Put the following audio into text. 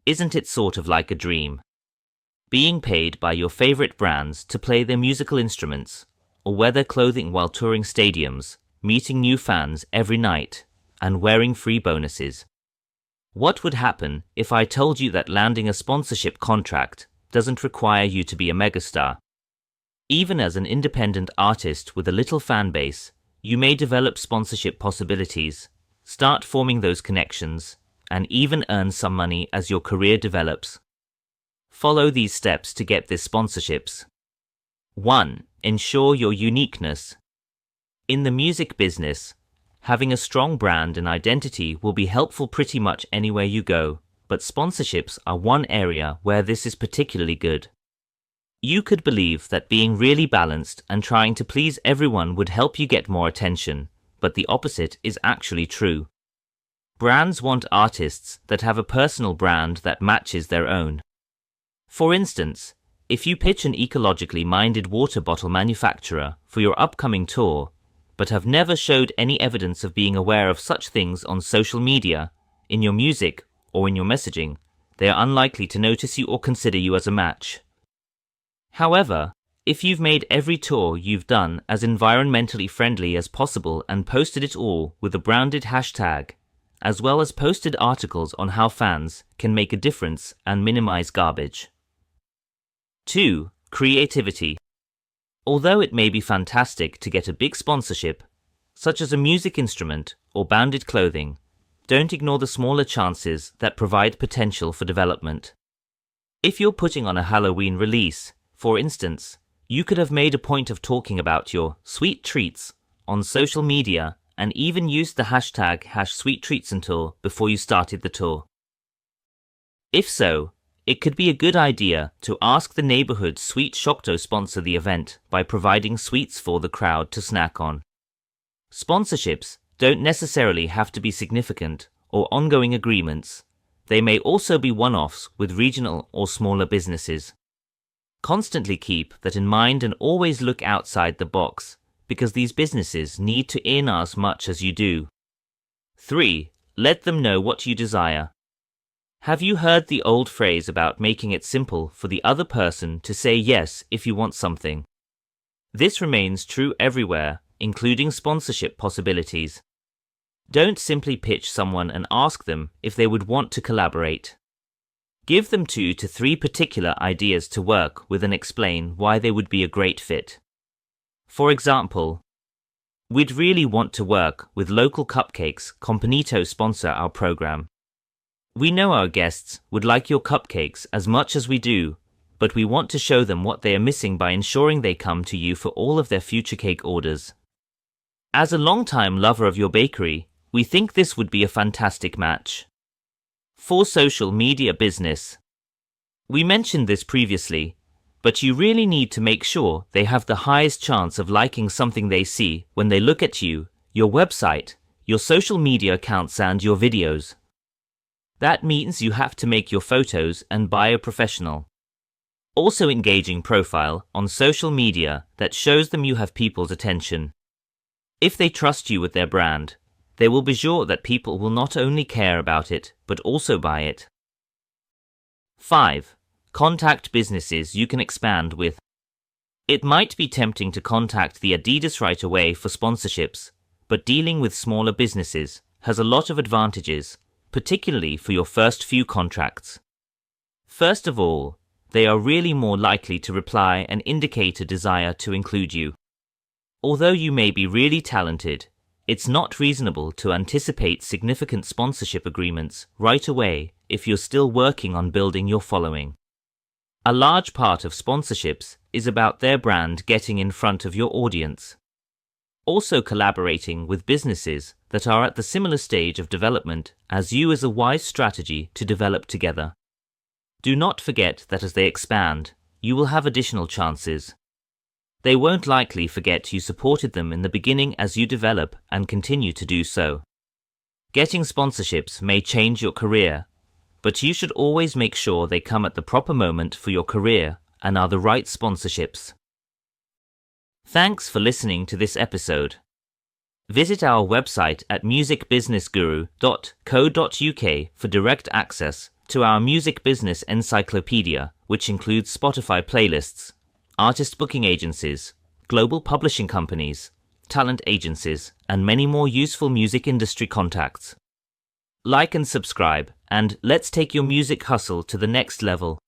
Isn't it sort of like a dream? Being paid by your favorite brands to play their musical instruments, or wear their clothing while touring stadiums, meeting new fans every night, and wearing free bonuses. What would happen if I told you that landing a sponsorship contract doesn't require you to be a megastar? Even as an independent artist with a little fan base, you may develop sponsorship possibilities, start forming those connections, and even earn some money as your career develops. Follow these steps to get these sponsorships. 1. Ensure your uniqueness. In the music business, having a strong brand and identity will be helpful pretty much anywhere you go, but sponsorships are one area where this is particularly good. You could believe that being really balanced and trying to please everyone would help you get more attention, but the opposite is actually true. Brands want artists that have a personal brand that matches their own. For instance, if you pitch an ecologically minded water bottle manufacturer for your upcoming tour, but have never showed any evidence of being aware of such things on social media, in your music, or in your messaging, they are unlikely to notice you or consider you as a match. However, if you've made every tour you've done as environmentally friendly as possible and posted it all with a branded hashtag, as well as posted articles on how fans can make a difference and minimize garbage. 2. Creativity. Although it may be fantastic to get a big sponsorship, such as a music instrument or banded clothing, don't ignore the smaller chances that provide potential for development. If you're putting on a Halloween release, for instance, you could have made a point of talking about your sweet treats on social media and even used the hashtag #SweetTreatsOnTour before you started the tour. If so, it could be a good idea to ask the neighborhood sweet shop to sponsor the event by providing sweets for the crowd to snack on. Sponsorships don't necessarily have to be significant or ongoing agreements. They may also be one-offs with regional or smaller businesses. Constantly keep that in mind and always look outside the box, because these businesses need to earn as much as you do. 3. Let them know what you desire. Have you heard the old phrase about making it simple for the other person to say yes if you want something? This remains true everywhere, including sponsorship possibilities. Don't simply pitch someone and ask them if they would want to collaborate. Give them 2 to 3 particular ideas to work with and explain why they would be a great fit. For example, we'd really want to work with local cupcakes. Companito sponsor our program. We know our guests would like your cupcakes as much as we do, but we want to show them what they are missing by ensuring they come to you for all of their future cake orders. As a long-time lover of your bakery, we think this would be a fantastic match. For social media business. We mentioned this previously, but you really need to make sure they have the highest chance of liking something they see when they look at you, your website, your social media accounts and your videos. That means you have to make your photos and bio professional. Also engaging profile on social media that shows them you have people's attention. If they trust you with their brand, they will be sure that people will not only care about it, but also buy it. 5. Contact businesses you can expand with. It might be tempting to contact the Adidas right away for sponsorships, but dealing with smaller businesses has a lot of advantages, particularly for your first few contracts. First of all, they are really more likely to reply and indicate a desire to include you. Although you may be really talented, it's not reasonable to anticipate significant sponsorship agreements right away if you're still working on building your following. A large part of sponsorships is about their brand getting in front of your audience. Also, collaborating with businesses that are at the similar stage of development as you is a wise strategy to develop together. Do not forget that as they expand, you will have additional chances. They won't likely forget you supported them in the beginning as you develop and continue to do so. Getting sponsorships may change your career, but you should always make sure they come at the proper moment for your career and are the right sponsorships. Thanks for listening to this episode. Visit our website at musicbusinessguru.co.uk for direct access to our Music Business Encyclopedia, which includes Spotify playlists, artist booking agencies, global publishing companies, talent agencies, and many more useful music industry contacts. Like and subscribe, and let's take your music hustle to the next level.